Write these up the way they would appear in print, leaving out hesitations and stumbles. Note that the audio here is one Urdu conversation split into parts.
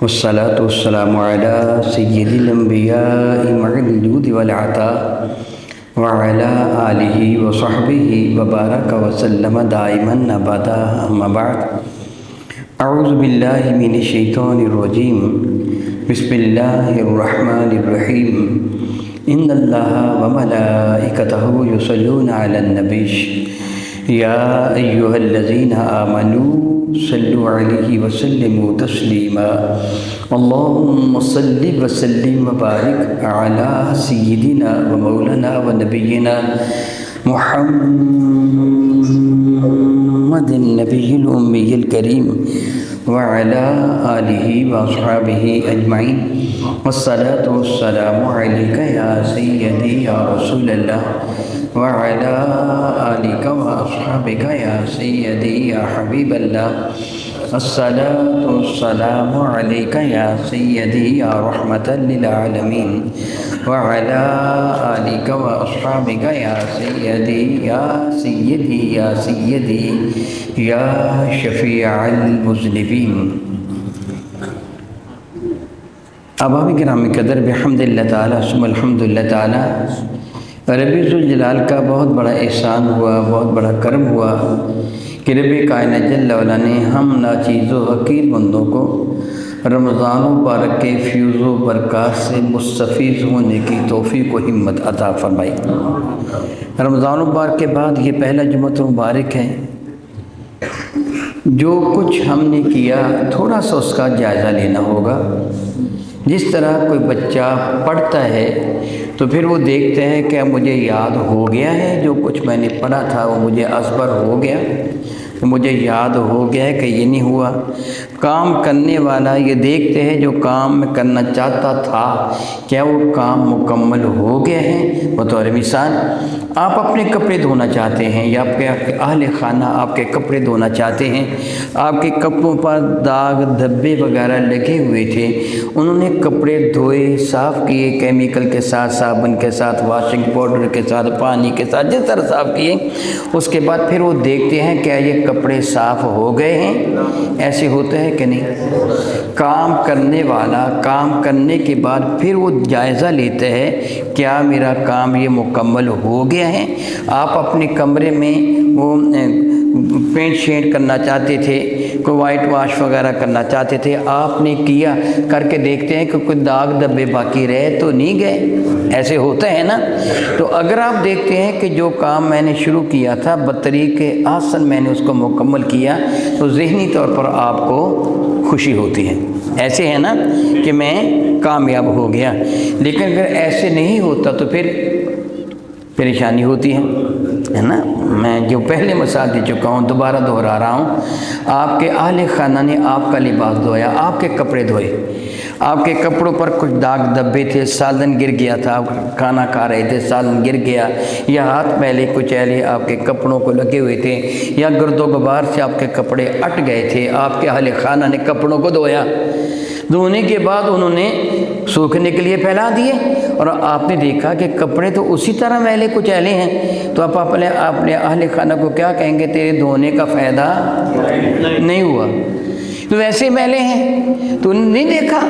والصلاة والسلام على سيد الأنبياء مع الجود والعطاء وعلى آله وصحبه وبارك وسلم دائما أبدا. أما بعد، أعوذ بالله من الشيطان الرجيم. بسم الله الرحمن الرحيم. إن الله وملائكته يصلون على النبي يا أيها الذين آمنوا صلوا عليه وسلموا تسليما. اللهم صل وسلم وبارك على سيدنا ومولانا ونبينا محمد النبي الأمي الكريم وعلى آله وأصحابه أجمعين. والصلاة والسلام عليك يا سيدي يا رسول الله وعلى آلك وأصحابك يا سيدي يا حبيب الله. الصلاة والسلام عليك يا سيدي يا رحمة للعالمين وعلى آلك وأصحابك يا سيدي يا سيدي يا سيدي يا شفيع المذنبين. احباب کرام قدر بحمد اللہ تعالیٰ ثم الحمد للہ تعالیٰ. رب ذوالجلال کا بہت بڑا احسان ہوا، بہت بڑا کرم ہوا کہ رب کائنات جل وعلا نے ہم ناچیز و حقیر بندوں کو رمضان مبارک کے فیوز و برکات سے مستفیض ہونے کی توفیق و ہمت عطا فرمائی. رمضان مبارک کے بعد یہ پہلا جمعہ مبارک ہے. جو کچھ ہم نے کیا تھوڑا سا اس کا جائزہ لینا ہوگا. جس طرح کوئی بچہ پڑھتا ہے تو پھر وہ دیکھتے ہیں کہ مجھے یاد ہو گیا ہے، جو کچھ میں نے پڑھا تھا وہ مجھے ازبر ہو گیا، مجھے یاد ہو گیا ہے کہ یہ نہیں ہوا. کام کرنے والا یہ دیکھتے ہیں جو کام میں کرنا چاہتا تھا کیا وہ کام مکمل ہو گیا ہے. بطور مثال آپ اپنے کپڑے دھونا چاہتے ہیں یا آپ کے اہل خانہ آپ کے کپڑے دھونا چاہتے ہیں. آپ کے کپڑوں پر داغ دھبے وغیرہ لگے ہوئے تھے، انہوں نے کپڑے دھوئے، صاف کیے، کیمیکل کے ساتھ، صابن کے ساتھ، واشنگ پاؤڈر کے ساتھ، پانی کے ساتھ، جس طرح صاف کیے. اس کے بعد پھر وہ دیکھتے ہیں کیا یہ کپڑے صاف ہو گئے ہیں. ایسے ہوتے ہیں کہ نہیں؟ کام کرنے والا کام کرنے کے بعد پھر وہ جائزہ لیتا ہے کیا میرا کام یہ مکمل ہو گیا ہے. آپ اپنے کمرے میں وہ پینٹ شینٹ کرنا چاہتے تھے، کوئی وائٹ واش وغیرہ کرنا چاہتے تھے، آپ نے کیا، کر کے دیکھتے ہیں کہ کوئی داغ دھبے باقی رہے تو نہیں گئے. ایسے ہوتا ہے نا. تو اگر آپ دیکھتے ہیں کہ جو کام میں نے شروع کیا تھا بطریق احسن میں نے اس کو مکمل کیا تو ذہنی طور پر آپ کو خوشی ہوتی ہے. ایسے ہے نا کہ میں کامیاب ہو گیا. لیکن اگر ایسے نہیں ہوتا تو پھر پریشانی ہوتی ہے نا. میں جو پہلے مثال دے چکا ہوں دوبارہ دہرا رہا ہوں. آپ کے اہل خانہ نے آپ کا لباس دھویا، آپ کے کپڑے دھوئے، آپ کے کپڑوں پر کچھ داغ دھبے تھے، سالن گر گیا تھا، آپ کھانا کھا رہے تھے، سالن گر گیا، یا ہاتھ میلے کچیلے آپ کے کپڑوں کو لگے ہوئے تھے، یا گرد و غبار سے آپ کے کپڑے اٹ گئے تھے. آپ کے اہل خانہ نے کپڑوں کو دھویا، دھونے کے بعد انہوں نے سوکھنے کے لیے پھیلا دیے اور آپ نے دیکھا کہ کپڑے تو اسی طرح میلے کچیلے ہیں. تو آپ اپنے اہل خانہ کو کیا کہیں گے؟ تیرے دھونے کا فائدہ نہیں ہوا، تو ویسے میلے ہیں تو نہیں دیکھا.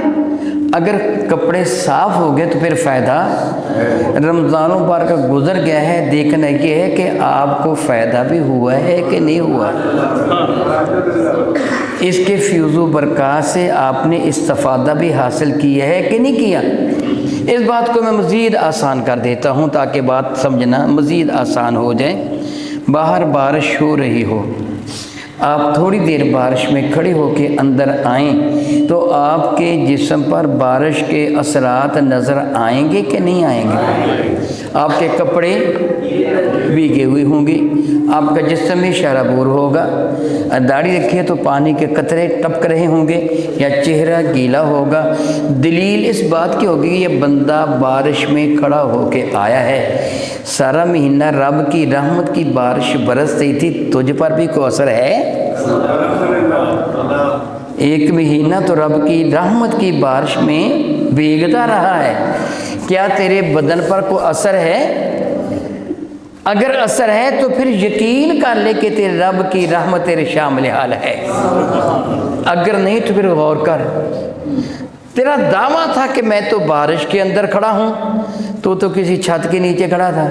اگر کپڑے صاف ہو گئے تو پھر فائدہ. رمضان مبارک گزر گیا ہے، دیکھنا یہ ہے کہ آپ کو فائدہ بھی ہوا ہے کہ نہیں ہوا. اس کے فیوز و برکات سے آپ نے استفادہ بھی حاصل کیا ہے کہ نہیں کیا. اس بات کو میں مزید آسان کر دیتا ہوں تاکہ بات سمجھنا مزید آسان ہو جائے. باہر بارش ہو رہی ہو، آپ تھوڑی دیر بارش میں کھڑے ہو کے اندر آئیں تو آپ کے جسم پر بارش کے اثرات نظر آئیں گے کہ نہیں آئیں گے؟ آپ کے کپڑے بھیگے ہوئے ہوں گے، آپ کا جسم بھی شرابور ہوگا، داڑھی رکھی ہے تو پانی کے قطرے ٹپک رہے ہوں گے، یا چہرہ گیلا ہوگا. دلیل اس بات کی ہوگی کہ یہ بندہ بارش میں کھڑا ہو کے آیا ہے. سارا مہینہ رب کی رحمت کی بارش برس رہی تھی، تجھ پر بھی کوئی اثر ہے؟ ایک مہینہ تو رب کی رحمت کی بارش میں بھیگتا رہا ہے، کیا تیرے بدن پر کوئی اثر ہے؟ اگر اثر ہے تو پھر یقین کر لے کہ تیرے رب کی رحمت تیرے شامل حال ہے، اگر نہیں تو پھر غور کر۔ تیرا دعویٰ تھا کہ میں تو بارش کے اندر کھڑا ہوں، تو کسی چھت کے نیچے کھڑا تھا،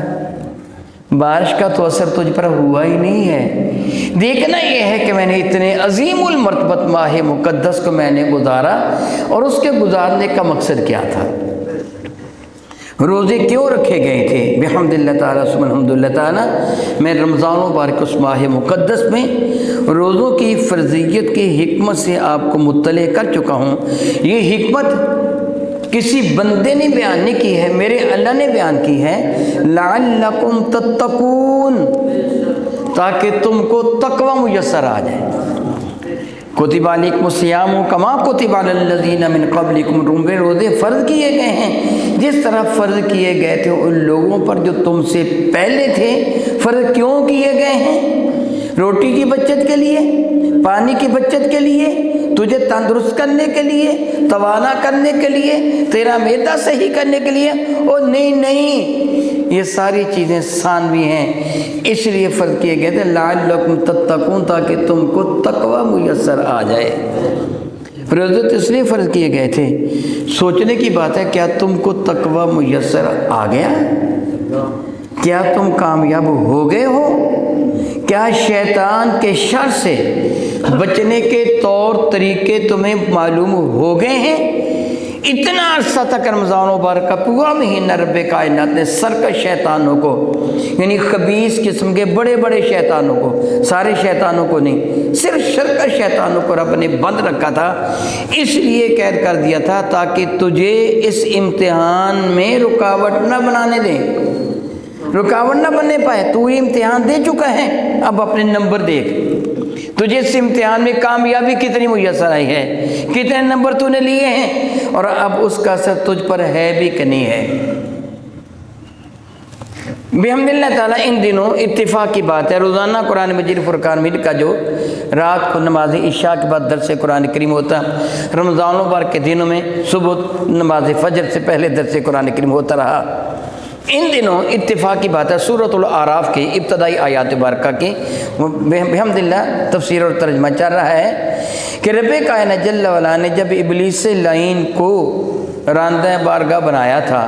بارش کا تو اثر تجھ پر ہوا ہی نہیں ہے۔ دیکھنا یہ ہے کہ میں نے اتنے عظیم المرتبت ماہ مقدس کو میں نے گزارا، اور اس کے گزارنے کا مقصد کیا تھا، روزے کیوں رکھے گئے تھے۔ بحمد اللہ تعالیٰ ثم الحمد للہ تعالیٰ، میں رمضان مبارک اس ماہ مقدس میں روزوں کی فرضیت کی حکمت سے آپ کو مطلع کر چکا ہوں۔ یہ حکمت کسی بندے نے بیان نہیں کی ہے، میرے اللہ نے بیان کی ہے، لعلکم تتقون، تاکہ تم کو تقوی میسر آ جائے۔ کتب علیکم الصیام کما کتب علی الذین من قبلکم، روزے فرض کیے گئے ہیں جس طرح فرض کیے گئے تھے ان لوگوں پر جو تم سے پہلے تھے۔ فرض کیوں کیے گئے ہیں؟ روٹی کی بچت کے لیے، پانی کی بچت کے لیے، تجھے تندرست کرنے کے لیے، توانا کرنے کے لیے، تیرا معدہ صحیح کرنے کے لیے؟ او نہیں، یہ ساری چیزیں ثانوی ہیں، اس لیے فرض کیے گئے تھے لعلکم تتقون، تاکہ تم کو تقوی میسر آ جائے۔ روزے اس لیے فرض کیے گئے تھے۔ سوچنے کی بات ہے، کیا تم کو تقوی میسر آ گیا؟ کیا تم کامیاب ہو گئے ہو؟ کیا شیطان کے شر سے بچنے کے طور طریقے تمہیں معلوم ہو گئے ہیں؟ اتنا عرصہ تک رمضان مبارک کا پورا مہینہ رب کائنات نے سرکش شیطانوں کو، یعنی خبیث قسم کے بڑے بڑے شیطانوں کو، سارے شیطانوں کو نہیں، صرف سرکش شیطانوں کو رب نے بند رکھا تھا، اس لیے قید کر دیا تھا تاکہ تجھے اس امتحان میں رکاوٹ نہ بنانے دیں، رکاوٹ نہ بننے پائے۔ تو یہ امتحان دے چکا ہے، اب اپنے نمبر دیکھ، تجھے اس امتحان میں کامیابی کتنی میسر آئی ہے، کتنے نمبر تو نے لیے ہیں، اور اب اس کا اثر تجھ پر ہے بھی کہ نہیں ہے۔ بحمد اللہ تعالیٰ ان دنوں اتفاق کی بات ہے، روزانہ قرآن مجید فرقان مجید کا جو رات کو نماز عشاء کے بعد درس قرآن کریم ہوتا، رمضان مبارک کے دنوں میں صبح نماز فجر سے پہلے درس قرآن کریم ہوتا رہا۔ ان دنوں اتفاق کی بات ہے، سورۃ الاعراف کی ابتدائی آیات مبارکہ کی بحمد اللہ تفسیر اور ترجمہ چل رہا ہے کہ رب کائنات جل وعلا نے جب ابلیس لعین کو راندہ بارگاہ بنایا تھا،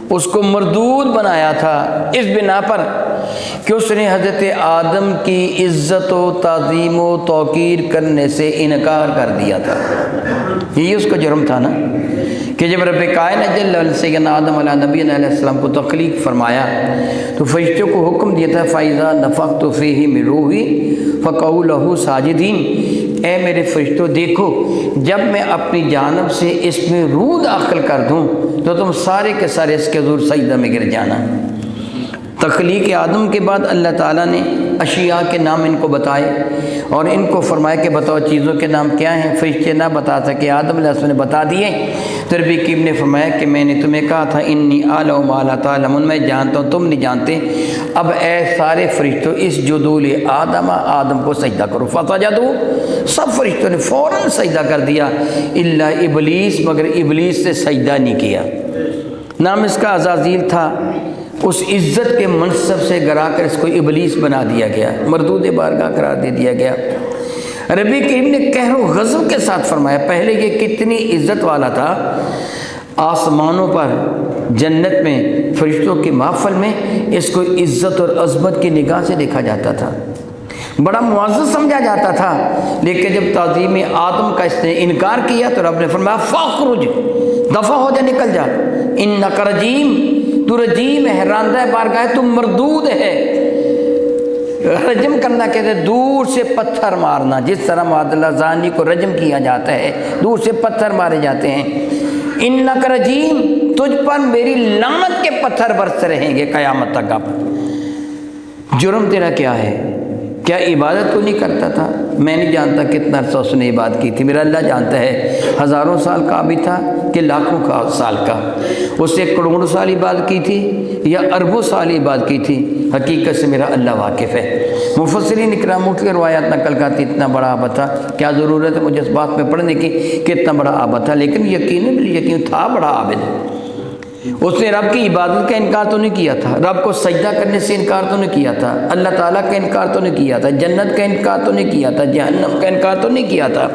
اس کو مردود بنایا تھا، اس بنا پر کہ اس نے حضرت آدم کی عزت و تعظیم و توقیر کرنے سے انکار کر دیا تھا۔ یہ اس کا جرم تھا نا، کہ جب رب کائنات جل وعلا سیدنا آدم علیہ نبی علیہ السلام کو تخلیق فرمایا تو فرشتوں کو حکم دیا تھا فَإِذَا نَفَخْتُ فِيهِ مِن رُوحِي فَقَعُوا لَهُ سَاجِدِينَ، اے میرے فرشتوں دیکھو، جب میں اپنی جانب سے اس میں روح داخل کر دوں تو تم سارے کے سارے اس کے حضور سجدہ میں گر جانا۔ تخلیق آدم کے بعد اللہ تعالیٰ نے اشیاء کے نام ان کو بتائے اور ان کو فرمایا کہ بتاؤ چیزوں کے نام کیا ہیں۔ فرشتے نہ بتا سکے، آدم علیہ السلام نے بتا دیے۔ تو رب کریم نے فرمایا کہ میں نے تمہیں کہا تھا انی اعلم ما لا تعلمون، میں جانتا ہوں تم نہیں جانتے، اب اے سارے فرشتوں اس جدول آدم کو سجدہ کرو۔ فسجدوا، سب فرشتوں نے فوراً سجدہ کر دیا الا ابلیس، مگر ابلیس نے سجدہ نہیں کیا۔ نام اس کا عزازیل تھا، اس عزت کے منصب سے گرا کر اس کو ابلیس بنا دیا گیا، مردود بارگاہ قرار دے دیا گیا۔ ربی کریم نے قہر و غضب کے ساتھ فرمایا، پہلے یہ کتنی عزت والا تھا، آسمانوں پر جنت میں فرشتوں کے محفل میں اس کو عزت اور عظمت کی نگاہ سے دیکھا جاتا تھا، بڑا معزز سمجھا جاتا تھا، لیکن جب تعظیم آدم کا اس نے انکار کیا تو رب نے فرمایا فاخرج، دفع ہو جا، نکل جا، انک رجیم، تو رجیم ہے، راندہ بارگاہ ہے، تو مردود ہے۔ رجم کرنا کہتے ہیں دور سے پتھر مارنا، جس طرح معدلہ زانی کو رجم کیا جاتا ہے، دور سے پتھر مارے جاتے ہیں۔ انک رجیم، تجھ پر میری لعنت کے پتھر برس رہیں گے قیامت تک۔ اب جرم تیرا کیا ہے؟ کیا عبادت تو نہیں کرتا تھا؟ میں نہیں جانتا کتنا عرصہ اس نے عبادت کی تھی، میرا اللہ جانتا ہے، ہزاروں سال کا بھی تھا کہ لاکھوں کا سال کا، اس نے کروڑوں سال عبادت کی تھی یا اربوں سال عبادت کی تھی، حقیقت سے میرا اللہ واقف ہے۔ مفسرین اکرام کی روایات نقل کرتی اتنا بڑا عابد تھا، کیا ضرورت ہے مجھے اس بات میں پڑھنے کی کہ اتنا بڑا عابد تھا، لیکن یقین تھا بڑا عابد۔ اس نے رب کی عبادت کا انکار تو نہیں کیا تھا، رب کو سجدہ کرنے سے انکار تو نہیں کیا تھا، اللہ تعالیٰ کا انکار تو نہیں کیا تھا، جنت کا انکار تو نہیں کیا تھا، جہنم کا انکار تو نہیں کیا تھا،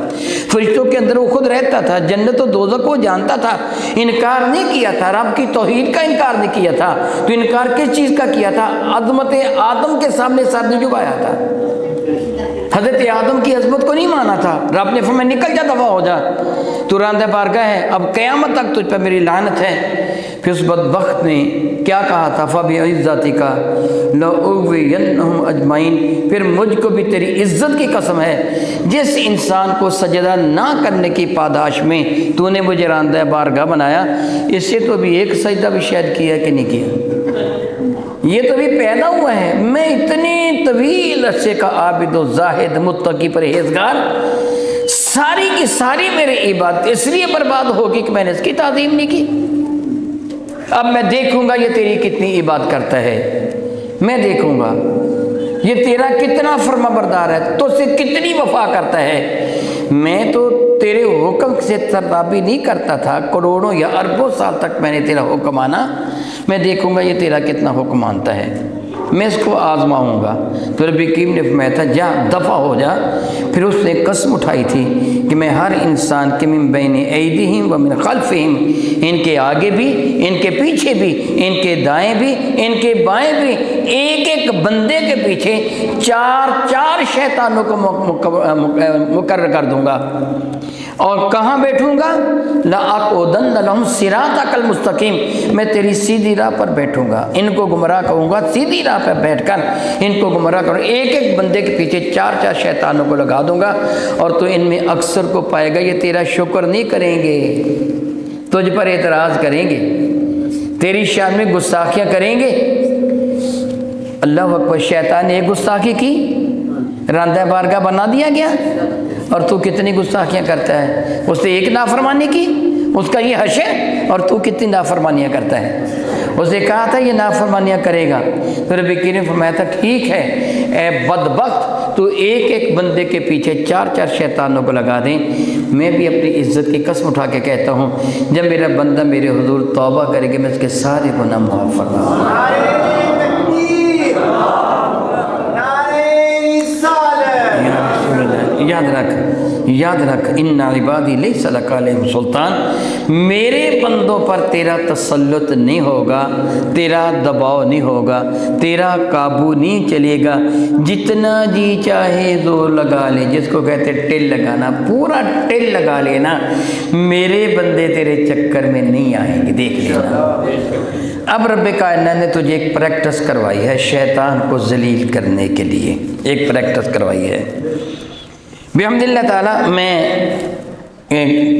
فرشتوں کے اندر وہ خود رہتا تھا، جنت و دوزخ کو جانتا تھا، انکار نہیں کیا تھا، رب کی توحید کا انکار نہیں کیا تھا، تو انکار کس چیز کا کیا تھا؟ عظمت آدم کے سامنے سر نہیں جھکایا تھا، حضرت آدم کی عظمت کو نہیں مانا تھا، رب نے فرمایا نکل جا، دفع ہو جا، تو راندہ بارگاہ ہے، اب قیامت تک تجھ پہ میری لعنت ہے۔ پھر اس بدبخت نے کیا کہا تھا؟ فَبِعِزَّتِكَ لَأُغْوِيَنَّهُمْ أَجْمَعِينَ، پھر مجھ کو بھی تیری عزت کی قسم ہے، جس انسان کو سجدہ نہ کرنے کی پاداش میں تو نے مجھے راندہ بارگاہ بنایا، اس سے تو بھی ایک سجدہ بھی شاید کیا کہ نہیں کیا، یہ تو بھی پیدا ہوا ہے، میں اتنی طویل عرصے کا عابد و زاہد متقی پرہیزگار، ساری کی ساری میری عبادت اس لیے برباد ہوگی کہ میں نے اس کی تعظیم نہیں کی۔ اب میں دیکھوں گا یہ تیری کتنی عبادت کرتا ہے، میں دیکھوں گا یہ تیرا کتنا فرما بردار ہے، تو سے کتنی وفا کرتا ہے، میں تو تیرے حکم سے ترتابی نہیں کرتا تھا، کروڑوں یا اربوں سال تک میں نے تیرا حکم مانا، میں دیکھوں گا یہ تیرا کتنا حکم مانتا ہے، میں اس کو آزماؤں گا۔ تو رب کریم نے فرمایا تھا جا دفع ہو جا۔ پھر اس نے قسم اٹھائی تھی کہ میں ہر انسان کے من بین ایدیہم و من خلفہم، ان کے آگے بھی، ان کے پیچھے بھی، ان کے دائیں بھی، ان کے بائیں بھی، ایک ایک بندے کے پیچھے چار چار شیطانوں کو مقرر کر دوں گا، اور کہاں بیٹھوں گا؟ لَأَقْعُدَنَّ لَهُمْ صِرَاطَكَ الْمُسْتَقِيمَ، میں تیری سیدھی راہ پر بیٹھوں گا، ان کو گمراہ کروں گا، سیدھی راہ پر بیٹھ کر ان کو گمراہ کروں، ایک ایک بندے کے پیچھے چار چار شیطانوں کو لگا دوں گا، اور تو ان میں اکثر کو پائے گا یہ تیرا شکر نہیں کریں گے، تجھ پر اعتراض کریں گے، تیری شان میں گستاخیاں کریں گے۔ اللہ اکبر، شیطان نے ایک گستاخی کی، راندہ بارگاہ بنا دیا گیا، اور تو کتنی گستاخیاں کرتا ہے، اس نے ایک نافرمانی کی، اس کا یہ حش ہے، اور تو کتنی نافرمانیاں کرتا ہے، اس نے کہا تھا یہ نافرمانیاں کرے گا، تو رب کریم نے فرمایا تھا ٹھیک ہے اے بدبخت، تو ایک ایک بندے کے پیچھے چار چار شیطانوں کو لگا دیں، میں بھی اپنی عزت کی قسم اٹھا کے کہتا ہوں جب میرا بندہ میرے حضور توبہ کرے گا میں اس کے سارے گناہ معاف فرما دوں گا۔ یاد رکھ ان عبادی لیس لک علیہم سلطان، میرے بندوں پر تیرا تسلط نہیں ہوگا، تیرا دباؤ نہیں ہوگا، تیرا قابو نہیں چلے گا، جتنا جی چاہے زور لگا لے، جس کو کہتے ٹل لگانا، پورا ٹل لگا لینا، میرے بندے تیرے چکر میں نہیں آئیں گے، دیکھ لینا۔ اب رب کائنات نے تجھے ایک پریکٹس کروائی ہے شیطان کو ذلیل کرنے کے لیے، ایک پریکٹس کروائی ہے بحمد اللہ تعالیٰ۔ میں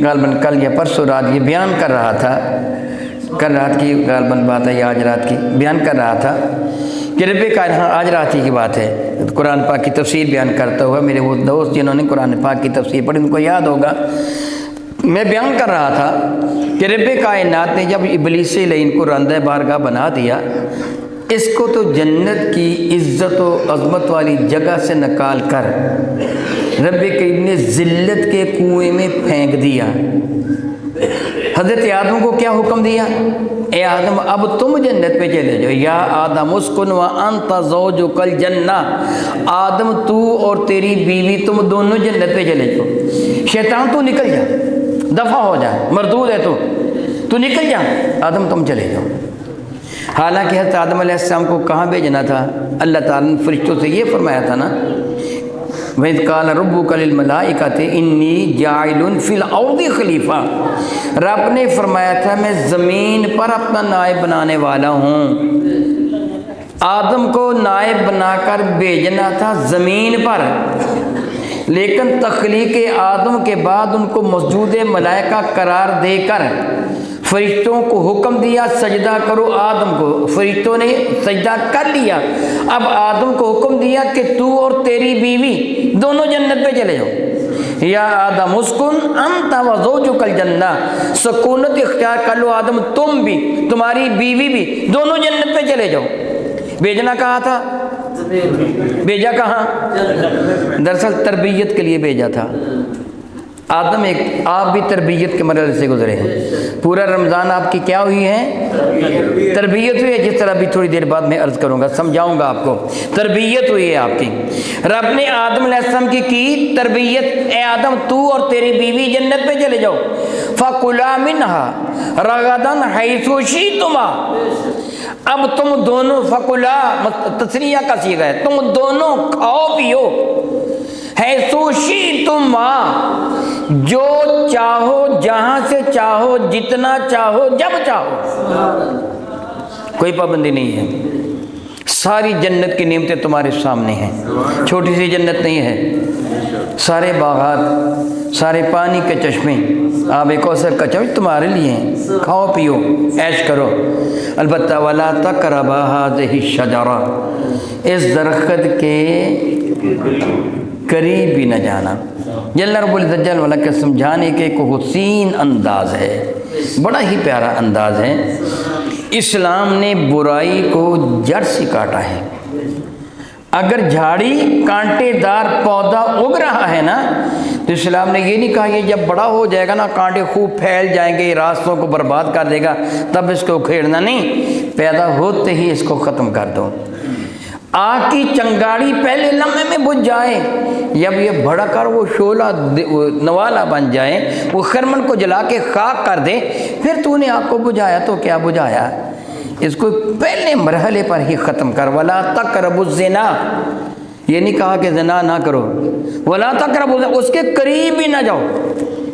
غالباً کل یا پرسوں رات یہ بیان کر رہا تھا، کل رات کی غالباً بات ہے یا آج رات کی، بیان کر رہا تھا کہ رب کائنات، آج رات ہی کی بات ہے، قرآن پاک کی تفسیر بیان کرتا ہوا میرے وہ دوست جنہوں نے قرآن پاک کی تفسیر پڑھی ان کو یاد ہوگا، میں بیان کر رہا تھا کہ رب کائنات نے جب ابلیس لعین کو راندہ بارگاہ بنا دیا، اس کو تو جنت کی عزت و عظمت والی جگہ سے نکال کر رب کریم نے ذلت کے کنویں میں پھینک دیا۔ حضرت آدم کو کیا حکم دیا؟ اے آدم اب تم جنت میں چلے جاؤ، یا آدم اسکن وانت زوجک الجنہ، آدم تو اور تیری بیوی تم دونوں جنت پہ چلے جاؤ، شیطان تو نکل جا، دفع ہو جا، مردود ہے تو نکل جا، آدم تم چلے جاؤ۔ حالانکہ حضرت آدم علیہ السلام کو کہاں بھیجنا تھا؟ اللہ تعالیٰ نے فرشتوں سے یہ فرمایا تھا نا، وَإِذْ قَالَ رَبُّكَ لِلْمَلَائِكَةِ إِنِّي جَاعِلٌ فِي الْأَرْضِ خلیفہ، رب نے فرمایا تھا میں زمین پر اپنا نائب بنانے والا ہوں، آدم کو نائب بنا کر بھیجنا تھا زمین پر، لیکن تخلیق آدم کے بعد ان کو مسجود ملائکہ قرار دے کر فرشتوں کو حکم دیا سجدہ کرو آدم کو، فرشتوں نے سجدہ کر لیا، اب آدم کو حکم دیا کہ تو اور تیری بیوی دونوں جنت پہ چلے جاؤ، یا آدم اسکن انت وزوجک الجنہ، سکونت اختیار کر لو آدم، تم بھی تمہاری بیوی بھی دونوں جنت پہ چلے جاؤ۔ بھیجنا کہا تھا؟ بھیجا کہاں؟ دراصل تربیت کے لیے بھیجا تھا، آدم آپ بھی تربیت کے مرحلے سے گزرے ہیں، پورا رمضان آپ کی کیا ہوئی ہے؟ تربیت ہوئی ہے، جس طرح بھی تھوڑی دیر بعد میں عرض کروں گا، سمجھاؤں گا آپ کو، تربیت ہوئی ہے آپ کی۔ رب نے آدم علیہ السلام کی تربیت، اے آدم تو اور تیری بیوی جنت میں چلے جاؤ، فَكُلَا مِنْهَا رَغَدًا حَيْثُ شِئْتُمَا، اب تم دونوں، فَكُلَا تسنیہ کا صیغہ ہے، تم دونوں کھاؤ پیو، حَيْثُ شِئْتُمَا جو چاہو، جہاں سے چاہو، جتنا چاہو، جب چاہو، کوئی پابندی نہیں ہے، ساری جنت کی نعمتیں تمہارے سامنے ہیں، چھوٹی سی جنت نہیں ہے، سارے باغات، سارے پانی کے چشمے، آب کوثر کا چشمہ تمہارے لیے ہیں، کھاؤ پیو عیش کرو، البتہ وَلَا تَقْرَبَا هَٰذِهِ الشَّجَرَةَ، اس درخت کے قریب بھی نہ جانا۔ جل رب العزت جل وعلا کے سمجھانے کے ایک حسین انداز ہے، بڑا ہی پیارا انداز ہے۔ اسلام نے برائی کو جڑ سے کاٹا ہے۔ اگر جھاڑی کانٹے دار پودا اگ رہا ہے نا، تو اسلام نے یہ نہیں کہا یہ جب بڑا ہو جائے گا نا کانٹے خوب پھیل جائیں گے، راستوں کو برباد کر دے گا، تب اس کو کھیڑنا نہیں، پیدا ہوتے ہی اس کو ختم کر دو۔ آگ کی چنگاڑی پہلے لمحے میں بجھ جائے، جب یہ بڑا کر وہ شعلہ نوالا بن جائے، وہ خرمن کو جلا کے خاک کر دے، پھر تو نے آگ کو بجھایا تو کیا بجھایا؟ اس کو پہلے مرحلے پر ہی ختم کر۔ وَلَا تَقْرَبُوا الزِّنَا، یہ نہیں کہا کہ زنا نہ کرو، وَلَا تَقْرَبُوا الزِّنَا، اس کے قریب بھی نہ جاؤ۔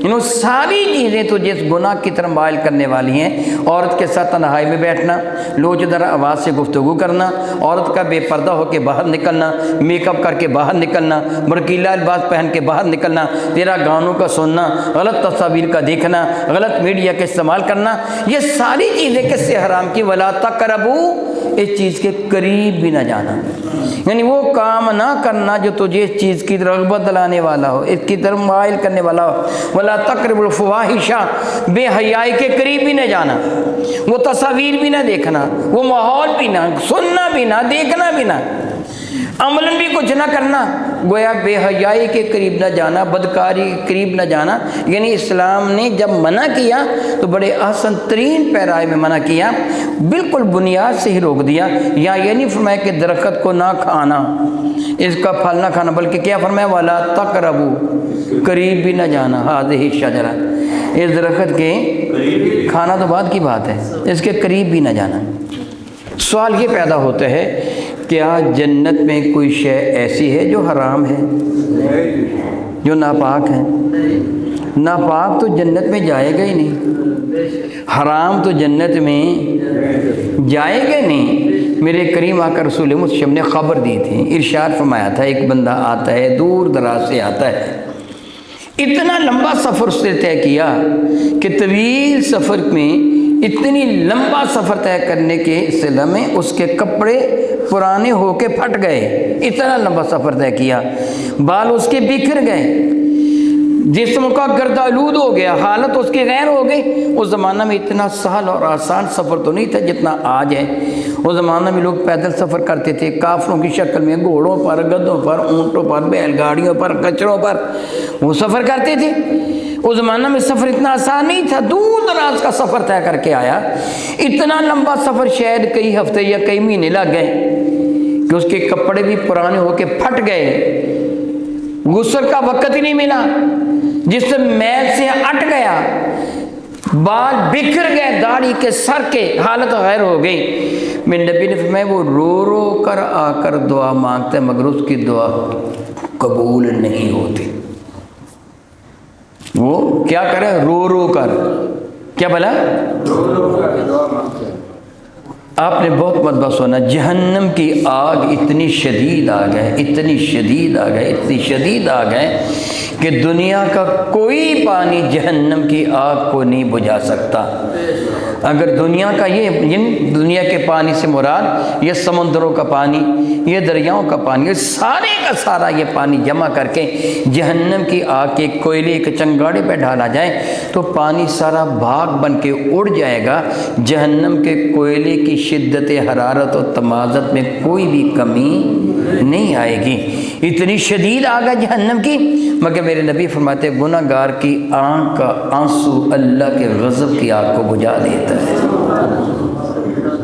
انہوں ساری چیزیں تو جس گناہ کی طرف مائل کرنے والی ہیں، عورت کے ساتھ تنہائی میں بیٹھنا، لوچدار آواز سے گفتگو کرنا، عورت کا بے پردہ ہو کے باہر نکلنا، میک اپ کر کے باہر نکلنا، برقیلا لباس پہن کے باہر نکلنا، تیرا گانوں کا سننا، غلط تصاویر کا دیکھنا، غلط میڈیا کا استعمال کرنا، یہ ساری چیزیں کس سے حرام کی؟ وَلَا تَقْرَبُوا، اس چیز کے قریب بھی نہ جانا، یعنی وہ کام نہ کرنا جو تجھے اس چیز کی رغبت دلانے والا ہو، اس کی طرف مائل کرنے والا ہو۔ وَلَا تَقْرَبُوا الْفَوَاحِشَ، بے حیائی کے قریب بھی نہ جانا، وہ تصاویر بھی نہ دیکھنا، وہ ماحول بھی نہ سننا، بھی نہ دیکھنا، بھی نہ عملاً بھی کچھ نہ کرنا، گویا بے حیائی کے قریب نہ جانا، بدکاری کے قریب نہ جانا۔ یعنی اسلام نے جب منع کیا تو بڑے احسن ترین پیرائے میں منع کیا، بالکل بنیاد سے ہی روک دیا۔ یا یہ نہیں فرمایا کہ درخت کو نہ کھانا، اس کا پھل نہ کھانا، بلکہ کیا فرمایا؟ وَلَا تَقْرَبُوا، قریب بھی نہ جانا، هذه الشجرة، اس درخت کے کھانا تو بعد کی بات ہے، اس کے قریب بھی نہ جانا۔ سوال یہ پیدا ہوتا ہے، کیا جنت میں کوئی شے ایسی ہے جو حرام ہے، جو ناپاک ہے؟ ناپاک تو جنت میں جائے گا ہی نہیں، حرام تو جنت میں جائے گا نہیں۔ میرے کریم آقا رسول مصطفیٰ نے خبر دی تھی، ارشاد فرمایا تھا، ایک بندہ آتا ہے دور دراز سے آتا ہے، اتنا لمبا سفر اس نے طے کیا کہ طویل سفر میں اتنی لمبا سفر طے کرنے کے سلسلے میں اس کے کپڑے پرانے ہو کے پھٹ گئے، اتنا لمبا سفر طے کیا، بال اس کے بکھر گئے، جسم کا گرد آلود ہو گیا، حالت اس کی غیر ہو گئی۔ اس زمانہ میں اتنا سہل اور آسان سفر تو نہیں تھا جتنا آج ہے۔ اس زمانہ میں لوگ پیدل سفر کرتے تھے، کافروں کی شکل میں، گھوڑوں پر، گدھوں پر، اونٹوں پر، بیل گاڑیوں پر، کچروں پر وہ سفر کرتے تھے۔ اس زمانہ میں سفر اتنا آسان نہیں تھا، دور دراز کا سفر طے کر کے آیا، اتنا لمبا سفر شاید کئی ہفتے یا کئی مہینے لگ گئے کہ اس کے کپڑے بھی پرانے ہو کے پھٹ گئے، غسل کا وقت ہی نہیں ملا، جسم میل سے اٹ گیا، بال بکھر گئے، داڑھی کے سر کے حالت غیر ہو گئی۔ میرے نبی نے فرمایا وہ رو رو کر آ کر دعا مانگتے مگر اس کی دعا قبول نہیں ہوتی۔ وہ کیا کرے؟ رو رو کر، کیا بلا؟ رو رو کر دعا مانگتے۔ آپ نے بہت مرتبہ سنا، جہنم کی آگ اتنی شدید آگ ہے، اتنی شدید آگ ہے، اتنی شدید آگ ہے کہ دنیا کا کوئی پانی جہنم کی آگ کو نہیں بجھا سکتا۔ اگر دنیا کا دنیا کے پانی سے مراد یہ سمندروں کا پانی، یہ دریاؤں کا پانی، یہ سارے کا سارا یہ پانی جمع کر کے جہنم کی آگ کے کوئلے کے چنگاڑے پہ ڈالا جائے تو پانی سارا بھاگ بن کے اڑ جائے گا، جہنم کے کوئلے کی شدت حرارت و تمازت میں کوئی بھی کمی نہیں آئے گی، اتنی شدید آگ ہے جہنم کی۔ مگر میرے نبی فرماتے گناہ گار کی آنکھ کا آنسو اللہ کے غضب کی آگ کو بجھا دیتا ہے۔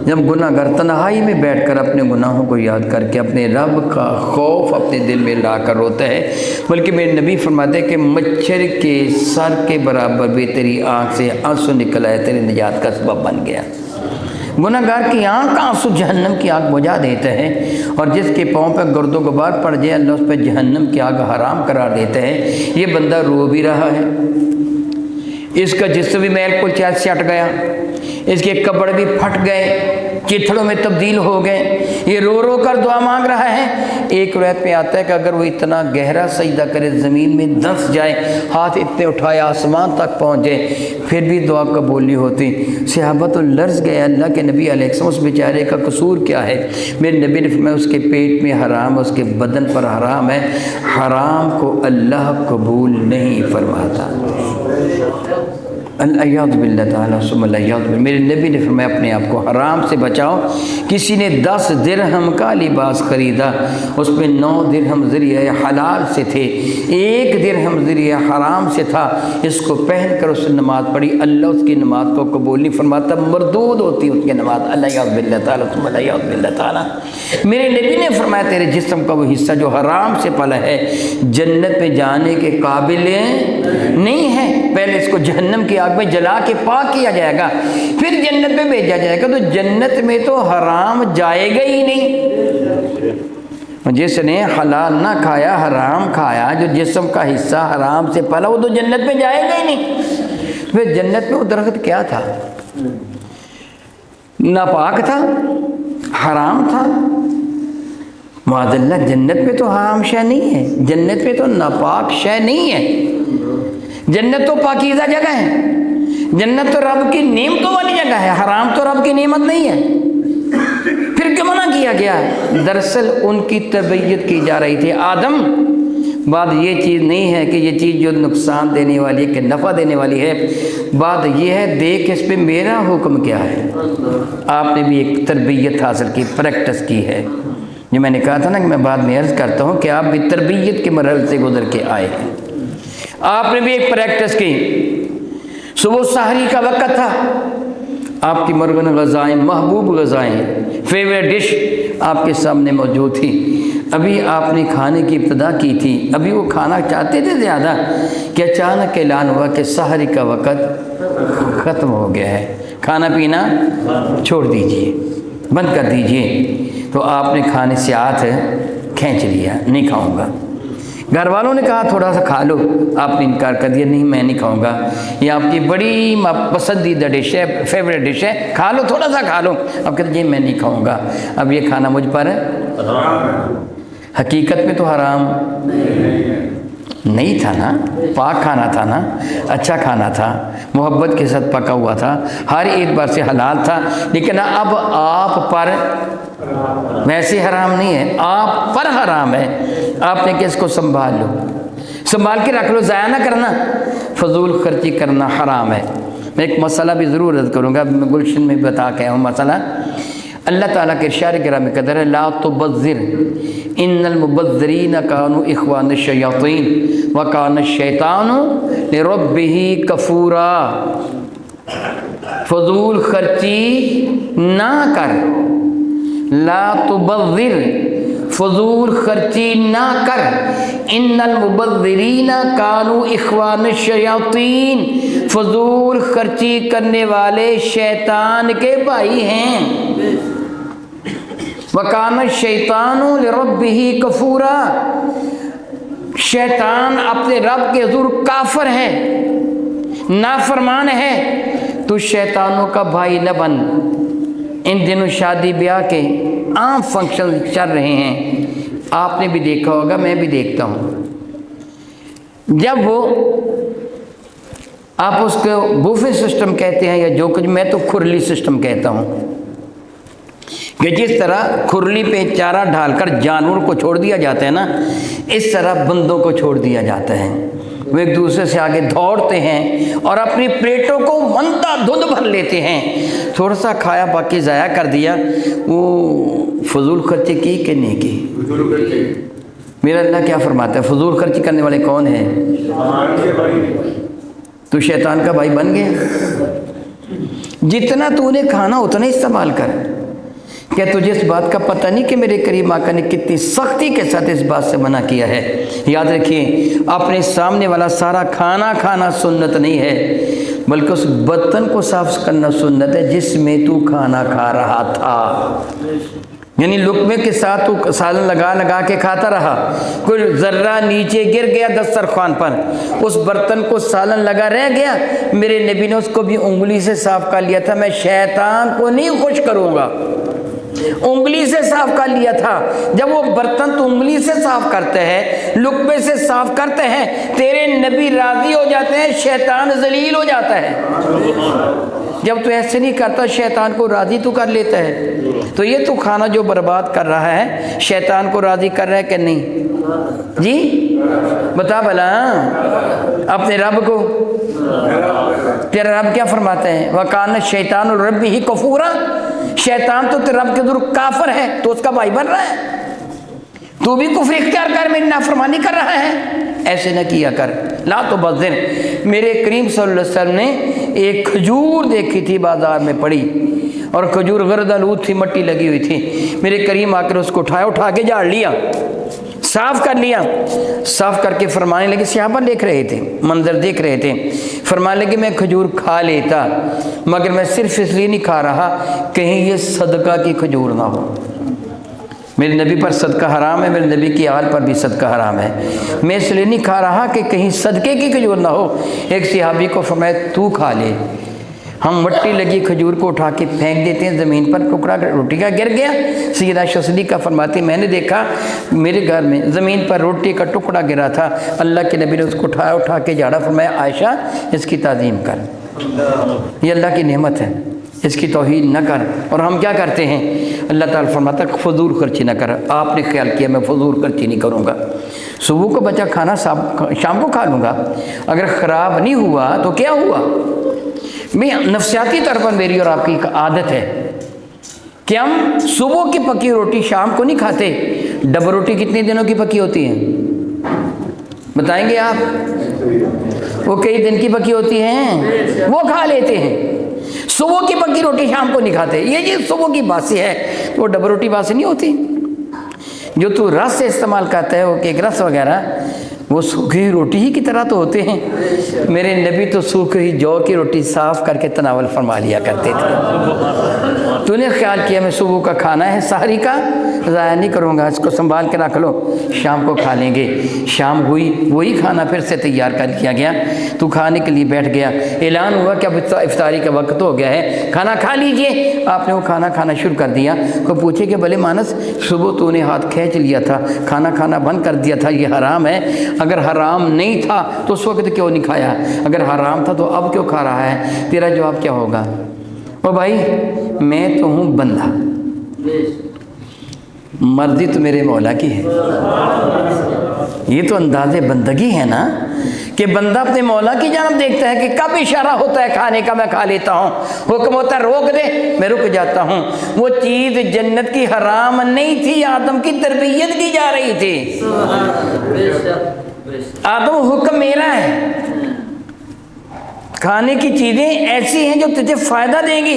جب گناہ گار تنہائی میں بیٹھ کر اپنے گناہوں کو یاد کر کے اپنے رب کا خوف اپنے دل میں لا کر روتا ہے، بلکہ میرے نبی فرماتے ہیں کہ مچھر کے سر کے برابر بھی تیری آنکھ سے آنسو نکل آئے، تیری نجات کا سبب بن گیا۔ گناہ گار کی آنکھ کا آنسو جہنم کی آگ بجھا دیتا ہے، اور جس کے پاؤں پہ گرد و غبار پڑ جائے اللہ اس پہ جہنم کی آگ حرام قرار دیتا ہے۔ یہ بندہ رو بھی رہا ہے، اس کا جسم بھی میل کل چیز سے ہٹ گیا، اس کے کپڑے بھی پھٹ گئے، چتھڑوں میں تبدیل ہو گئے، یہ رو رو کر دعا مانگ رہا ہے۔ ایک روایت میں آتا ہے کہ اگر وہ اتنا گہرا سجدہ کرے، زمین میں دھنس جائے، ہاتھ اتنے اٹھائے آسمان تک پہنچ جائے، پھر بھی دعا قبول نہیں ہوتی۔ صحابہ تو لرز گئے، اللہ کے نبی علیہ السلام اس بیچارے کا قصور کیا ہے؟ میرے نبی نے فرمایا اس کے پیٹ میں حرام، اس کے بدن پر حرام ہے، حرام کو اللہ قبول نہیں فرماتا۔ الیاذ باللہ تعالیٰ ثم الیاذ باللہ۔ میرے نبی نے فرمایا اپنے آپ کو حرام سے بچاؤ۔ کسی نے 10 درہم کا لباس خریدا، اس میں 9 درہم ذریعہ حلال سے تھے، 1 درہم ذریعہ حرام سے تھا، اس کو پہن کر اس نے نماز پڑھی، اللہ اس کی نماز کو قبول نہیں فرماتا، مردود ہوتی اس کی نماز۔ الیاذ باللہ تعالیٰ ثم الیاذ باللہ تعالیٰ۔ میرے نبی نے فرمایا تیرے جسم کا وہ حصہ جو حرام سے پلا ہے جنت میں جانے کے قابل نہیں ہے، پہلے اس کو جہنم کی آگ میں جلا کے پاک کیا جائے گا، پھر جنت میں بھیجا جائے گا۔ تو جنت میں تو حرام جائے گا ہی نہیں۔ جس نے حلال نہ کھایا، حرام کھایا، جو جسم کا حصہ حرام سے پلا، وہ تو جنت میں جائے گا ہی نہیں۔ پھر جنت میں وہ درخت کیا تھا؟ ناپاک تھا، حرام تھا۔ معاذ اللہ، جنت میں تو حرام شے نہیں ہے، جنت میں تو ناپاک شے نہیں ہے، جنت تو پاکیزہ جگہ ہے، جنت تو رب کی نعمتوں والی جگہ ہے، حرام تو رب کی نعمت نہیں ہے۔ پھر کیوں منع کیا گیا ہے؟ دراصل ان کی تربیت کی جا رہی تھی۔ آدم، بات یہ چیز نہیں ہے کہ یہ چیز جو نقصان دینے والی ہے کہ نفع دینے والی ہے، بات یہ ہے دیکھ اس پہ میرا حکم کیا ہے۔ آپ نے بھی ایک تربیت حاصل کی، پریکٹس کی ہے، جو میں نے کہا تھا نا کہ میں بعد میں عرض کرتا ہوں کہ آپ بھی تربیت کے مرحلے سے گزر کے آئے ہیں۔ آپ نے بھی ایک پریکٹس کی۔ صبح سحری کا وقت تھا، آپ کی مرغن غذائیں، محبوب غذائیں، فیوریٹ ڈش آپ کے سامنے موجود تھی۔ ابھی آپ نے کھانے کی ابتدا کی تھی، ابھی وہ کھانا چاہتے تھے زیادہ کہ اچانک اعلان ہوا کہ سحری کا وقت ختم ہو گیا ہے، کھانا پینا چھوڑ دیجئے، بند کر دیجئے۔ تو آپ نے کھانے سے ہاتھ کھینچ لیا، نہیں کھاؤں گا۔ گھر والوں نے کہا تھوڑا سا کھا لو، آپ نے انکار کر دیا، نہیں میں نہیں کھاؤں گا، یہ آپ کی بڑی پسندیدہ ڈش ہے، فیوریٹ ڈش ہے، کھا لو، تھوڑا سا کھا لو۔ اب کہتے جی میں نہیں کھاؤں گا، اب یہ کھانا مجھ پر حقیقت میں تو حرام نہیں تھا نا، پاک کھانا تھا نا، اچھا کھانا تھا، محبت کے ساتھ پکا ہوا تھا، ہر اعتبار سے حلال تھا، لیکن اب آپ پر ویسے حرام نہیں ہے، آپ پر حرام ہے۔ آپ نے کہ اس کو سنبھال لو، سنبھال کے رکھ لو، ضائع نہ کرنا، فضول خرچی کرنا حرام ہے۔ میں ایک مسئلہ بھی ضرور عرض کروں گا، میں گلشن میں بتا کے ہوں مسئلہ۔ اللہ تعالیٰ کے ارشاد گرامی قدر ہے، لا تبذر ان المبذرین کانوا اخوان الشیاطین وکان الشیطان لربہ کفورا۔ فضول خرچی نہ کر، لا تبذر، فضول خرچی نہ کر، ان المبذرین کانوا اخوان الشیاطین، فضول خرچی کرنے والے شیطان کے بھائی ہیں۔ وَكَانَ الشَّيْطَانُ لِرَبِّهِ كَفُورًا، شیطان اپنے رب کے حضور کافر ہے، نافرمان ہے، تو شیطانوں کا بھائی نہ بن۔ ان دنوں شادی بیاہ کے عام فنکشن چل رہے ہیں، آپ نے بھی دیکھا ہوگا، میں بھی دیکھتا ہوں، جب وہ آپ اس کو بوفے سسٹم کہتے ہیں یا جو کچھ، میں تو کھرلی سسٹم کہتا ہوں کہ جس طرح کھرلی پہ چارہ ڈال کر جانور کو چھوڑ دیا جاتا ہے نا، اس طرح بندوں کو چھوڑ دیا جاتا ہے۔ وہ ایک دوسرے سے آگے دوڑتے ہیں اور اپنی پلیٹوں کو منتا دھند بھر لیتے ہیں، تھوڑا سا کھایا باقی ضائع کر دیا۔ وہ فضول خرچی کی کہ نہیں کی؟ میرا اللہ کیا فرماتا ہے؟ فضول خرچی کرنے والے کون ہیں؟ تو شیطان کا بھائی بن گیا۔ جتنا تو نے کھانا اتنا استعمال کر۔ کیا تجھے اس بات کا پتہ نہیں کہ میرے کریم آقا نے کتنی سختی کے ساتھ اس بات سے منع کیا ہے؟ یاد رکھیں، اپنے سامنے والا سارا کھانا کھانا سنت نہیں ہے، بلکہ اس برتن کو صاف کرنا سنت ہے جس میں تو کھانا کھا رہا تھا۔ یعنی لقمے کے ساتھ تو سالن لگا لگا کے کھاتا رہا، کوئی ذرہ نیچے گر گیا دسترخوان پر، اس برتن کو سالن لگا رہ گیا، میرے نبی نے اس کو بھی انگلی سے صاف کر لیا تھا۔ میں شیطان کو نہیں خوش کروں گا، انگلی سے صاف کر لیا تھا۔ جب وہ برتن تو انگلی سے صاف کرتے ہیں، لقمے سے صاف کرتے ہیں، تیرے نبی راضی ہو جاتے ہیں، شیطان ذلیل ہو جاتا ہے۔ جب تو ایسے نہیں کرتا، شیطان کو راضی تو کر لیتا ہے۔ تو یہ تو کھانا جو برباد کر رہا ہے، شیطان کو راضی کر رہا ہے کہ نہیں؟ جی بتا بھلا اپنے رب کو۔ تیرا رب کیا فرماتا ہے؟ وَقَانَ الشَّيْطَانُ لِرَبِّهِ كَفُورًا، شیطان تو تیرے رب کے در کافر ہے، تو اس کا بھائی بن رہا ہے۔ تو بھی کفر اختیار کر، میری نافرمانی کر رہا ہے، ایسے نہ کیا کر۔ لا تبذر۔ میرے کریم صلی اللہ علیہ وسلم نے ایک کھجور دیکھی تھی بازار میں پڑی، اور کھجور غرد آلود تھی، مٹی لگی ہوئی تھی۔ میرے کریم آ کر اس کو اٹھا کے جھاڑ لیا، صاف کر لیا۔ صاف کر کے فرمانے لگے، صحابہ دیکھ رہے تھے، منظر دیکھ رہے تھے، فرمانے لگے میں کھجور کھا لیتا، مگر میں صرف اس لیے نہیں کھا رہا کہیں یہ صدقہ کی کھجور نہ ہو۔ میرے نبی پر صدقہ حرام ہے، میرے نبی کی آل پر بھی صدقہ حرام ہے، میں اس لیے نہیں کھا رہا کہ کہیں صدقے کی کھجور نہ ہو۔ ایک صحابی کو فرمایا تو کھا لے۔ ہم مٹی لگی کھجور کو اٹھا کے پھینک دیتے ہیں زمین پر، ٹکڑا روٹی کا گر گیا۔ سیدہ عائشہ صدیقہ فرماتی میں نے دیکھا میرے گھر میں زمین پر روٹی کا ٹکڑا گرا تھا، اللہ کے نبی نے اس کو اٹھا کے جھاڑا، فرمایا عائشہ اس کی تعظیم کر، یہ اللہ کی نعمت ہے، اس کی توہین نہ کر۔ اور ہم کیا کرتے ہیں؟ اللہ تعالیٰ فرماتا ہے فضول خرچی نہ کر۔ آپ نے خیال کیا میں فضول خرچی نہیں کروں گا، صبح کو بچا کھانا شام کو کھا لوں گا، اگر خراب نہیں ہوا تو کیا ہوا؟ میں نفسیاتی طور پر میری اور آپ کی ایک عادت ہے کہ ہم صبح کی پکی روٹی شام کو نہیں کھاتے۔ ڈبل روٹی کتنے دنوں کی پکی ہوتی ہے بتائیں گے آپ؟ وہ کئی دن کی پکی ہوتی ہیں، وہ کھا لیتے ہیں۔ صبح کی پکی روٹی شام کو نہیں کھاتے، یہ جی صبح کی باسی ہے، وہ ڈبل روٹی باسی نہیں ہوتی۔ جو تو رس سے استعمال کرتا ہے وہ کیک رس وغیرہ، وہ سوکھی روٹی ہی کی طرح تو ہوتے ہیں۔ میرے نبی تو سوکھی جو کی روٹی صاف کر کے تناول فرما لیا کرتے تھے۔ تو نے خیال کیا میں صبح کا کھانا ہے سحری کا ضائع نہیں کروں گا، اس کو سنبھال کے رکھ لو، شام کو کھا لیں گے۔ شام ہوئی وہی کھانا پھر سے تیار کر دیا گیا، تو کھانے کے لیے بیٹھ گیا، اعلان ہوا کہ اب افطاری کا وقت ہو گیا ہے، کھانا کھا لیجئے۔ آپ نے وہ کھانا کھانا شروع کر دیا۔ کوئی پوچھے کہ بھلے مانس صبح تو نے ہاتھ کھینچ لیا تھا، کھانا کھانا بند کر دیا تھا، یہ حرام ہے، اگر حرام نہیں تھا تو اس وقت کیوں نہیں کھایا؟ اگر حرام تھا تو اب کیوں کھا رہا ہے؟ تیرا جواب کیا ہوگا؟ او بھائی میں تو ہوں بندہ، مرضی تو میرے مولا کی ہے۔ یہ تو انداز بندگی ہے نا کہ بندہ اپنے مولا کی جانب دیکھتا ہے کہ کب اشارہ ہوتا ہے کھانے کا میں کھا لیتا ہوں، حکم ہوتا ہے روک دے میں رک جاتا ہوں۔ وہ چیز جنت کی حرام نہیں تھی، آدم کی تربیت کی جا رہی تھی۔ آدم حکم میرا ہے، کھانے کی چیزیں ایسی ہیں جو تجھے فائدہ دیں گی،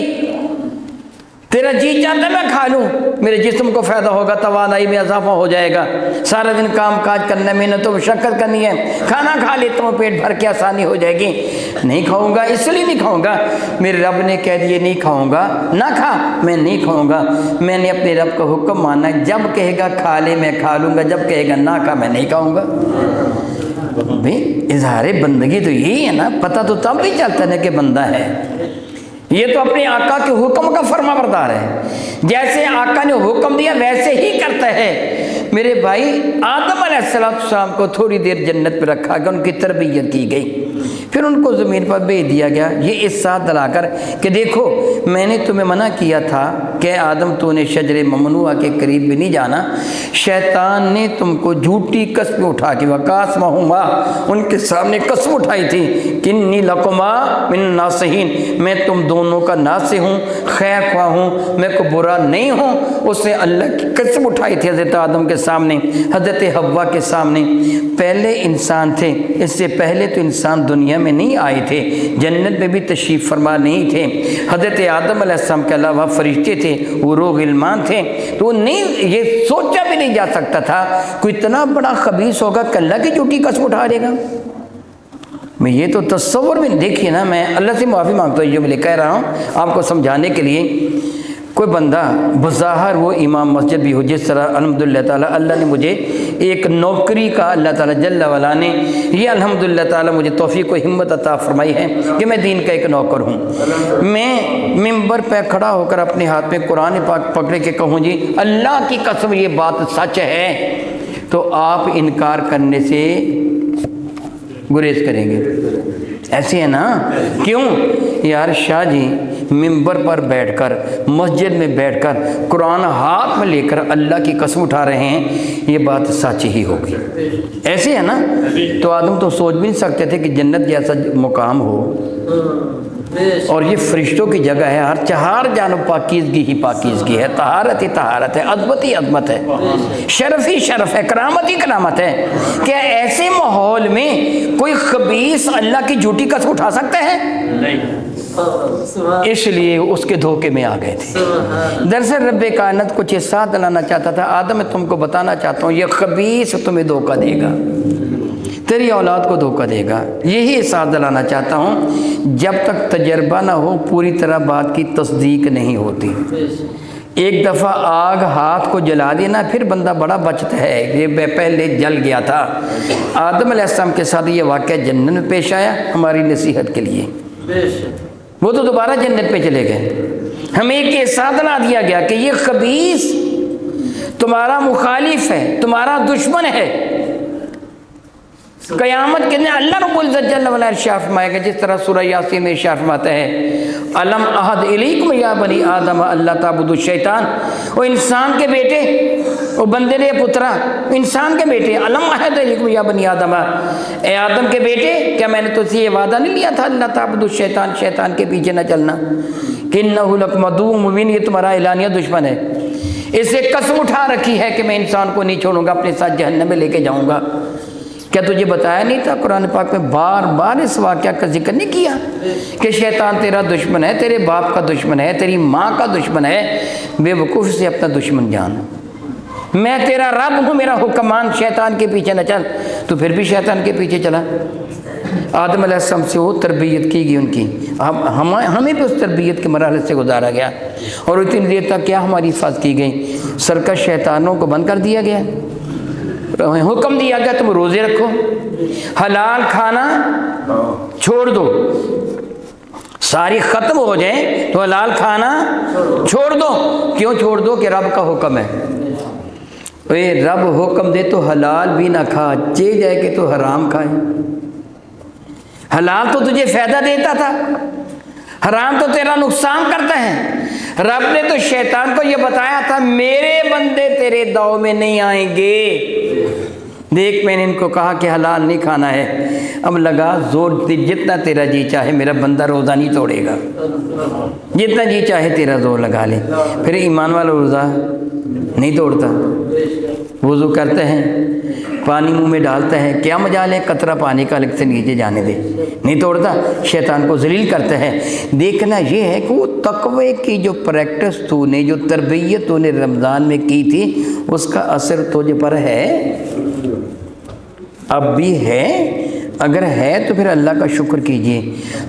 تیرا جی چاہتا ہے میں کھا لوں، میرے جسم کو فائدہ ہوگا، توانائی میں اضافہ ہو جائے گا، سارا دن کام کاج کرنا، محنت و مشقت کرنی ہے، کھانا کھا لیتا ہوں پیٹ بھر کے آسانی ہو جائے گی۔ نہیں کھاؤں گا اس لیے نہیں کھاؤں گا، میرے رب نے کہہ دیے نہیں کھاؤں گا، نہ کھا، میں نہیں کھاؤں گا۔ میں نے اپنے رب کا حکم مانا ہے، جب کہے گا کھا لے میں کھا لوں گا، جب کہے گا نہ کھا میں نہیں کھاؤں گا۔ بھئی اظہار بندگی تو یہی ہے نا، پتہ تو تب بھی چلتا ہے کہ بندہ ہے۔ یہ تو اپنے آقا کے حکم کا فرما بردار ہے، جیسے آقا نے حکم دیا ویسے ہی کرتا ہے۔ میرے بھائی آدم علیہ السلام کو تھوڑی دیر جنت پہ رکھا گیا، ان کی تربیت کی گئی۔ پھر ان کو زمین پر بھیج دیا گیا یہ اس ساتھ دلا کر کہ دیکھو میں نے تمہیں منع کیا تھا کہ آدم تو نے شجر ممنوعہ کے قریب بھی نہیں جانا، شیطان نے تم کو جھوٹی قسم اٹھا کے وقاسمہما ان کے سامنے قسم اٹھائی تھی کہ انی لکما من ناصحین، میں تم دونوں کا ناصح ہوں، خیر خواہ ہوں، میں کو برا نہیں ہوں۔ اس نے اللہ کی قسم اٹھائی تھی حضرت آدم کے سامنے، حضرت حوا کے سامنے۔ پہلے انسان تھے، اس سے پہلے تو انسان دنیا میں نہیں آئے تھے، جنت میں بھی تشریف فرما نہیں تھے۔ حضرت آدم علیہ السلام کے علاوہ فرشتے تھے، وہ روح غلمان تھے، تو وہ نہیں، یہ سوچا بھی نہیں جا سکتا تھا کوئی اتنا بڑا خبیث ہوگا کہ اللہ کی جھوٹی قسم اٹھا لے گا۔ میں یہ تو تصور میں دیکھیے نا، میں اللہ سے معافی مانگتا ہوں جو میں کہہ رہا ہوں آپ کو سمجھانے کے لیے۔ کوئی بندہ بظاہر وہ امام مسجد بھی ہو، جس طرح الحمدللہ تعالیٰ اللہ نے مجھے ایک نوکری کا، اللہ تعالیٰ جل وعلا نے یہ الحمدللہ تعالیٰ مجھے توفیق و ہمت عطا فرمائی ہے کہ میں دین کا ایک نوکر ہوں۔ میں ممبر پہ کھڑا ہو کر اپنے ہاتھ میں قرآن پاک پکڑے کے کہوں جی اللہ کی قسم یہ بات سچ ہے، تو آپ انکار کرنے سے گریز کریں گے، ایسے ہے نا؟ کیوں یار شاہ جی ممبر پر بیٹھ کر، مسجد میں بیٹھ کر قرآن ہاتھ میں لے کر اللہ کی قسم اٹھا رہے ہیں، یہ بات سچ ہی ہوگی، ایسے ہے نا؟ تو آدم تو سوچ بھی نہیں سکتے تھے کہ جنت جیسا مقام ہو، اور یہ فرشتوں کی جگہ ہے، ہر چہار جانب پاکیزگی ہی پاکیزگی ہے، طہارت ہی طہارت ہے، عظمت ہی عظمت ہے، شرف ہی شرف ہے، کرامت ہی کرامت ہے۔ کیا ایسے ماحول میں کوئی خبیث اللہ کی جھوٹی قسم اٹھا سکتا ہے؟ نہیں۔ اس لیے اس کے دھوکے میں آ گئے تھے۔ دراصل رب کائنات کچھ احساس دلانا چاہتا تھا، آدم میں تم کو بتانا چاہتا ہوں یہ خبیث تمہیں دھوکہ دے گا، تیری اولاد کو دھوکہ دے گا، یہی احساس دلانا چاہتا ہوں۔ جب تک تجربہ نہ ہو پوری طرح بات کی تصدیق نہیں ہوتی۔ ایک دفعہ آگ ہاتھ کو جلا دینا پھر بندہ بڑا بچتا ہے، یہ پہلے جل گیا تھا۔ آدم علیہ السلام کے ساتھ یہ واقعہ جنت میں پیش آیا ہماری نصیحت کے لیے، وہ تو دوبارہ جنت پہ چلے گئے۔ ہمیں ایک احساس دلا دیا گیا کہ یہ خبیث تمہارا مخالف ہے، تمہارا دشمن ہے۔ قیامت کے دن اللہ رب العزت جل وعلا ارشاد فرمائے گا، جس طرح سورہ یاسین میں ارشاد فرماتا ہے الم احد الیکم یا بنی آدم اللہ تعبدوا الشیطان، وہ انسان کے بیٹے، وہ بندے نے پترا انسان کے بیٹے، الم احد الیکم یا بنی آدم، اے آدم کے بیٹے کیا میں نے تجھ سے یہ وعدہ نہیں لیا تھا اللہ تعبدوا الشیطان، شیطان کے پیچھے نہ چلنا، کہ انہ لکم عدو مبین، یہ تمہارا اعلانیہ دشمن ہے، اس سے قسم اٹھا رکھی ہے کہ میں انسان کو نہیں چھوڑوں گا، اپنے ساتھ جہنم میں لے کے جاؤں گا۔ کیا تجھے بتایا نہیں تھا؟ قرآن پاک میں بار بار اس واقعہ کا ذکر نہیں کیا کہ شیطان تیرا دشمن ہے، تیرے باپ کا دشمن ہے، تیری ماں کا دشمن ہے؟ بے وقوف سے اپنا دشمن جان، میں تیرا رب ہوں، میرا حکم مان، شیطان کے پیچھے نہ چل۔ تو پھر بھی شیطان کے پیچھے چلا۔ آدم علیہ السلام سے وہ تربیت کی گئی ان کی، ہمیں بھی اس تربیت کے مرحلے سے گزارا گیا، اور اتنی دیر تک کیا ہماری حفاظت کی گئی؟ سرکش شیطانوں کو بند کر دیا گیا، حکم دیا گیا تم روزے رکھو، حلال کھانا چھوڑ دو، ساری ختم ہو جائیں تو حلال کھانا چھوڑ دو۔ کیوں چھوڑ دو؟ کہ رب کا حکم ہے، اے رب حکم دے تو حلال بھی نہ کھا، چے جائے کہ تو حرام کھائے۔ حلال تو تجھے فائدہ دیتا تھا، حرام تو تیرا نقصان کرتا ہے۔ رب نے تو شیطان کو یہ بتایا تھا میرے بندے تیرے داؤ میں نہیں آئیں گے، دیکھ میں نے ان کو کہا کہ حلال نہیں کھانا ہے، اب لگا زور، جتنا تیرا جی چاہے میرا بندہ روزہ نہیں توڑے گا، جتنا جی چاہے تیرا زور لگا لے۔ پھر ایمان والا روزہ نہیں توڑتا، وضو کرتے ہیں، پانی منہ میں ڈالتے ہیں، کیا مجال ہے قطرہ پانی کا الگ سے نیچے جانے دے، نہیں توڑتا، شیطان کو ذلیل کرتا ہے۔ دیکھنا یہ ہے کہ وہ تقوی کی جو پریکٹس تو نے، جو تربیت تو نے رمضان میں کی تھی، اس کا اثر تجھ پر ہے، اب بھی ہے۔ اگر ہے تو پھر اللہ کا شکر کیجئے،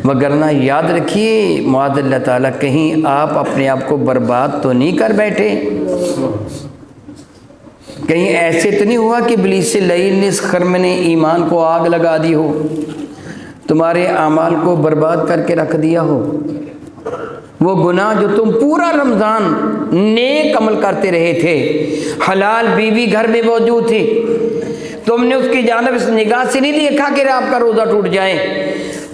وگرنہ یاد رکھیے معاذ اللہ تعالیٰ کہیں آپ اپنے آپ کو برباد تو نہیں کر بیٹھے، کہیں ایسے تو نہیں ہوا کہ ابلیس لعین نے اس خرم نے ایمان کو آگ لگا دی ہو، تمہارے اعمال کو برباد کر کے رکھ دیا ہو۔ وہ گناہ جو تم پورا رمضان نیک عمل کرتے رہے تھے، حلال بیوی گھر میں موجود تھی، تم نے اس کی جانب اس نگاہ سے نہیں دیکھا کہ آپ کا روزہ ٹوٹ جائے،